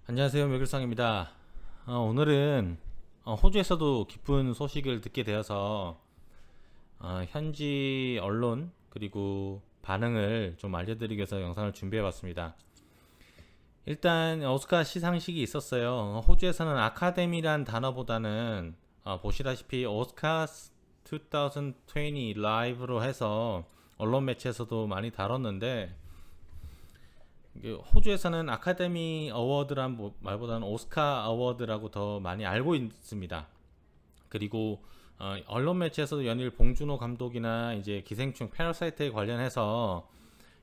안녕하세요, 묘길상입니다. 오늘은 호주에서도 기쁜 소식을 듣게 되어서 현지 언론 그리고 반응을 좀 알려드리기 위해서 영상을 준비해봤습니다. 일단 오스카 시상식이 있었어요. 호주에서는 아카데미란 단어보다는 보시다시피 오스카 2020 라이브로 해서 언론 매체에서도 많이 다뤘는데, 호주에서는 아카데미 어워드란 말보다는 오스카 어워드라고 더 많이 알고 있습니다. 그리고 언론 매체에서도 연일 봉준호 감독이나 이제 기생충 패러사이트에 관련해서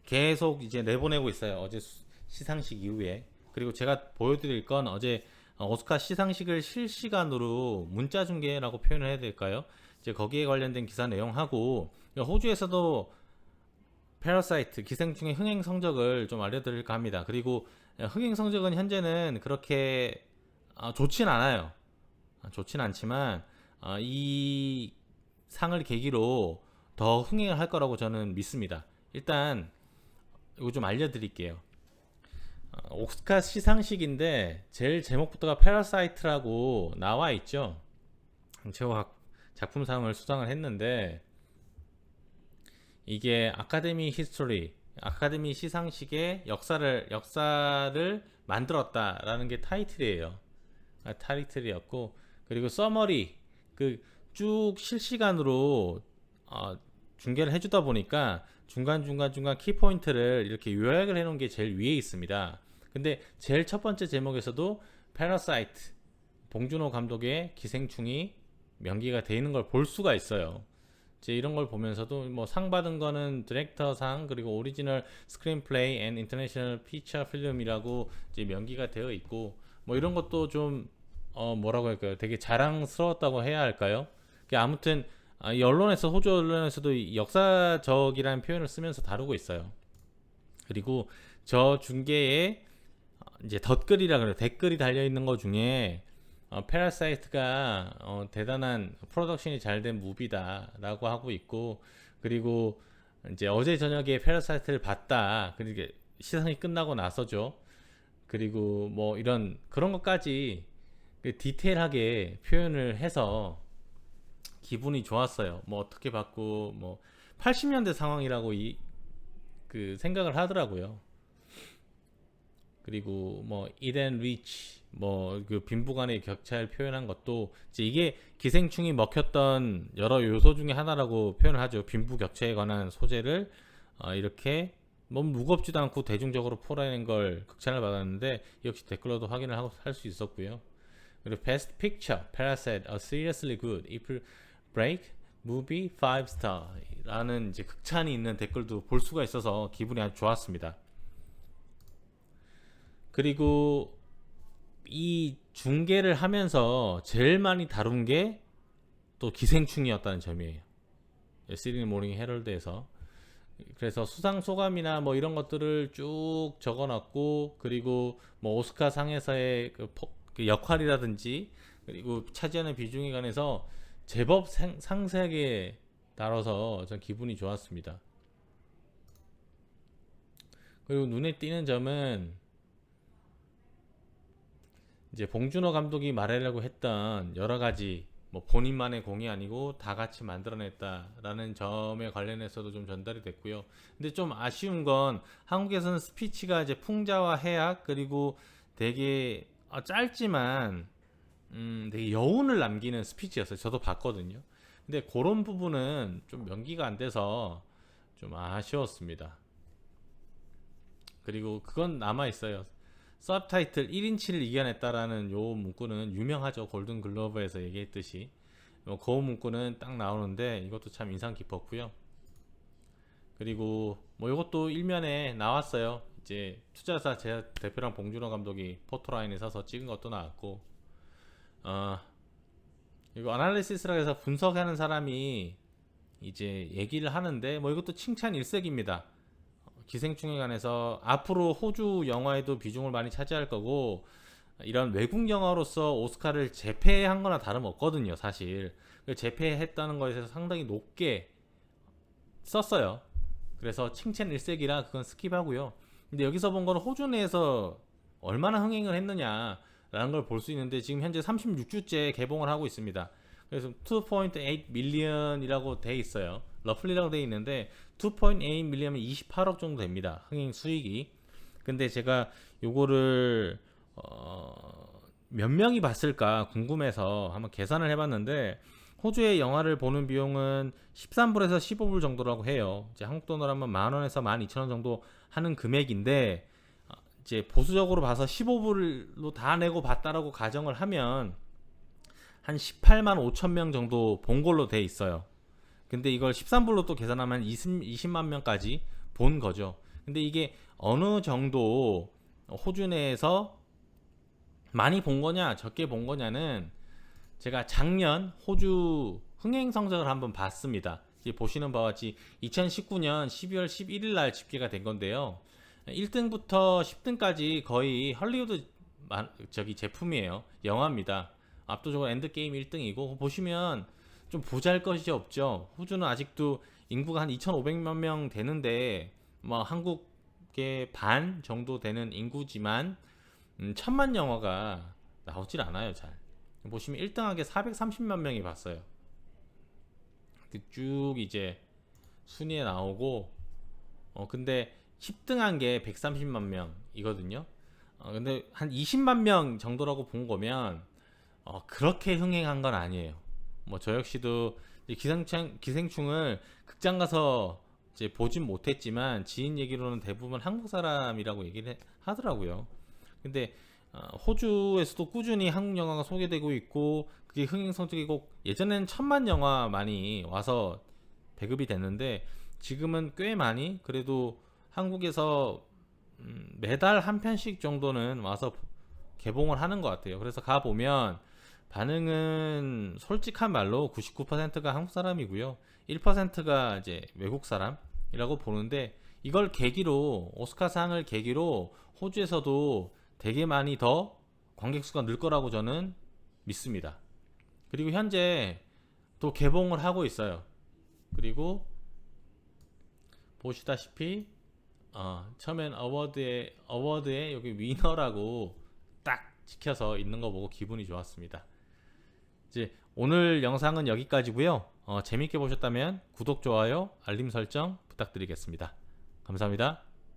계속 이제 내보내고 있어요. 어제 시상식 이후에. 그리고 제가 보여드릴 건 어제 오스카 시상식을 실시간으로 문자 중계라고 표현을 해야 될까요? 이제 거기에 관련된 기사 내용하고, 호주에서도 패러사이트 기생충의 흥행 성적을 좀 알려드릴까 합니다. 그리고 흥행 성적은 현재는 그렇게 좋진 않아요. 좋진 않지만 이 상을 계기로 더 흥행을 할 거라고 저는 믿습니다. 일단 이거 좀 알려드릴게요. 오스카 시상식인데 제일 제목부터가 패러사이트라고 나와 있죠. 제가 작품상을 수상을 했는데, 이게 아카데미 히스토리, 아카데미 시상식의 역사를 만들었다라는 게 타이틀이에요. 타이틀이었고, 그리고 서머리, 그 쭉 실시간으로 중계를 해주다 보니까 중간 키포인트를 이렇게 요약을 해놓은 게 제일 위에 있습니다. 근데 제일 첫 번째 제목에서도 패러사이트, 봉준호 감독의 기생충이 명기가 돼 있는 걸 볼 수가 있어요. 이제 이런 걸 보면서도 뭐 상 받은 거는 디렉터상, 그리고 오리지널 스크린플레이 앤 인터내셔널 피처 필름이라고 이제 명기가 되어 있고, 뭐 이런 것도 좀 뭐라고 할까요? 되게 자랑스러웠다고 해야 할까요? 아무튼 이 언론에서, 호주 언론에서도 이 역사적이라는 표현을 쓰면서 다루고 있어요. 그리고 저 중계에 이제 덧글이라 그래요. 댓글이 달려 있는 것 중에 패러사이트가 대단한 프로덕션이 잘 된 무비다라고 하고 있고, 그리고 이제 어제 저녁에 패러사이트를 봤다. 그리고 시상이 끝나고 나서죠. 그리고 뭐 이런 그런 것까지 디테일하게 표현을 해서 기분이 좋았어요. 뭐 어떻게 봤고, 뭐 80년대 상황이라고 그 생각을 하더라고요. 그리고 뭐 이덴 리치, 뭐 그 빈부간의 격차를 표현한 것도 이제 이게 기생충이 먹혔던 여러 요소 중에 하나라고 표현을 하죠. 빈부 격차에 관한 소재를 이렇게 너무 무겁지도 않고 대중적으로 풀어낸 걸 극찬을 받았는데, 역시 댓글로도 확인을 하고 할 수 있었고요. 그리고 Best Picture, Parasite, A Seriously Good, April Break, Movie 5 Star 라는 이제 극찬이 있는 댓글도 볼 수가 있어서 기분이 아주 좋았습니다. 그리고 이 중계를 하면서 제일 많이 다룬 게 또 기생충이었다는 점이에요. 시드니 모닝 헤럴드에서. 그래서 수상 소감이나 뭐 이런 것들을 쭉 적어놨고, 그리고 뭐 오스카 상에서의 그 역할이라든지 그리고 차지하는 비중에 관해서 제법 상세하게 다뤄서 전 기분이 좋았습니다. 그리고 눈에 띄는 점은 이제 봉준호 감독이 말하려고 했던 여러 가지, 뭐 본인만의 공이 아니고 다 같이 만들어냈다라는 점에 관련해서도 좀 전달이 됐고요. 근데 좀 아쉬운 건 한국에서는 스피치가 이제 풍자와 해악, 그리고 되게 짧지만 되게 여운을 남기는 스피치였어요. 저도 봤거든요. 근데 그런 부분은 좀 명기가 안 돼서 좀 아쉬웠습니다. 그리고 그건 남아 있어요. 서브타이틀 1인치를 이겨냈다라는 요 문구는 유명하죠. 골든 글로브에서 얘기했듯이. 그 문구는 딱 나오는데 이것도 참 인상 깊었고요. 그리고 뭐 이것도 일면에 나왔어요. 이제 투자사 제 대표랑 봉준호 감독이 포토라인에 서서 찍은 것도 나왔고, 이거 아날리시스라 해서 분석하는 사람이 이제 얘기를 하는데, 뭐 이것도 칭찬 일색입니다. 기생충에 관해서 앞으로 호주 영화에도 비중을 많이 차지할 거고, 이런 외국 영화로서 오스카를 재패한 거나 다름없거든요, 사실. 재패했다는 것에 서 상당히 높게 썼어요. 그래서 칭찬 일색이라 그건 스킵하고요. 근데 여기서 본 거는 호주 내에서 얼마나 흥행을 했느냐라는 걸 볼 수 있는데 지금 현재 36주째 개봉을 하고 있습니다. 그래서 2.8 밀리언이라고 돼 있어요. 러플리라고 돼 있는데 2.8 밀리언은 28억 정도 됩니다. 흥행 수익이. 근데 제가 요거를 몇 명이 봤을까 궁금해서 한번 계산을 해봤는데 호주의 영화를 보는 비용은 13불에서 15불 정도라고 해요. 이제 한국 돈으로 하면 만원에서 12,000원 정도 하는 금액인데 이제 보수적으로 봐서 15불로 다 내고 봤다라고 가정을 하면 한 18만 5천 명 정도 본 걸로 돼 있어요. 근데 이걸 13불로 또 계산하면 20만 명까지 본 거죠. 근데 이게 어느 정도 호주 내에서 많이 본 거냐 적게 본 거냐는 제가 작년 호주 흥행 성적을 한번 봤습니다. 이제 보시는 바와 같이 2019년 12월 11일 날 집계가 된 건데요. 1등부터 10등까지 거의 헐리우드 제품이에요. 영화입니다. 압도적으로 엔드게임 1등이고 보시면 좀 보잘것이 없죠. 호주는 아직도 인구가 한 2,500만 명 되는데 뭐 한국의 반 정도 되는 인구지만 1,000만 영화가 나오질 않아요. 잘 보시면 1등하게 430만 명이 봤어요. 쭉 이제 순위에 나오고 근데 10등한 게 130만 명이거든요. 근데 한 20만 명 정도라고 본 거면 그렇게 흥행한 건 아니에요. 뭐 저 역시도 기생충을 극장 가서 이제 보진 못했지만 지인 얘기로는 대부분 한국 사람이라고 얘기를 하더라고요. 근데 호주에서도 꾸준히 한국 영화가 소개되고 있고 그게 흥행 성적이고 예전에는 1,000만 영화 많이 와서 배급이 됐는데 지금은 꽤 많이 그래도 한국에서 매달 한 편씩 정도는 와서 개봉을 하는 것 같아요. 그래서 가보면 반응은 솔직한 말로 99%가 한국 사람이고요. 1%가 이제 외국 사람이라고 보는데 이걸 계기로 오스카상을 계기로 호주에서도 되게 많이 더 관객 수가 늘 거라고 저는 믿습니다. 그리고 현재 또 개봉을 하고 있어요. 그리고 보시다시피 처음엔 어워드에 여기 위너라고 딱 찍혀서 있는 거 보고 기분이 좋았습니다. 이제 오늘 영상은 여기까지고요. 재밌게 보셨다면 구독, 좋아요, 알림 설정 부탁드리겠습니다. 감사합니다.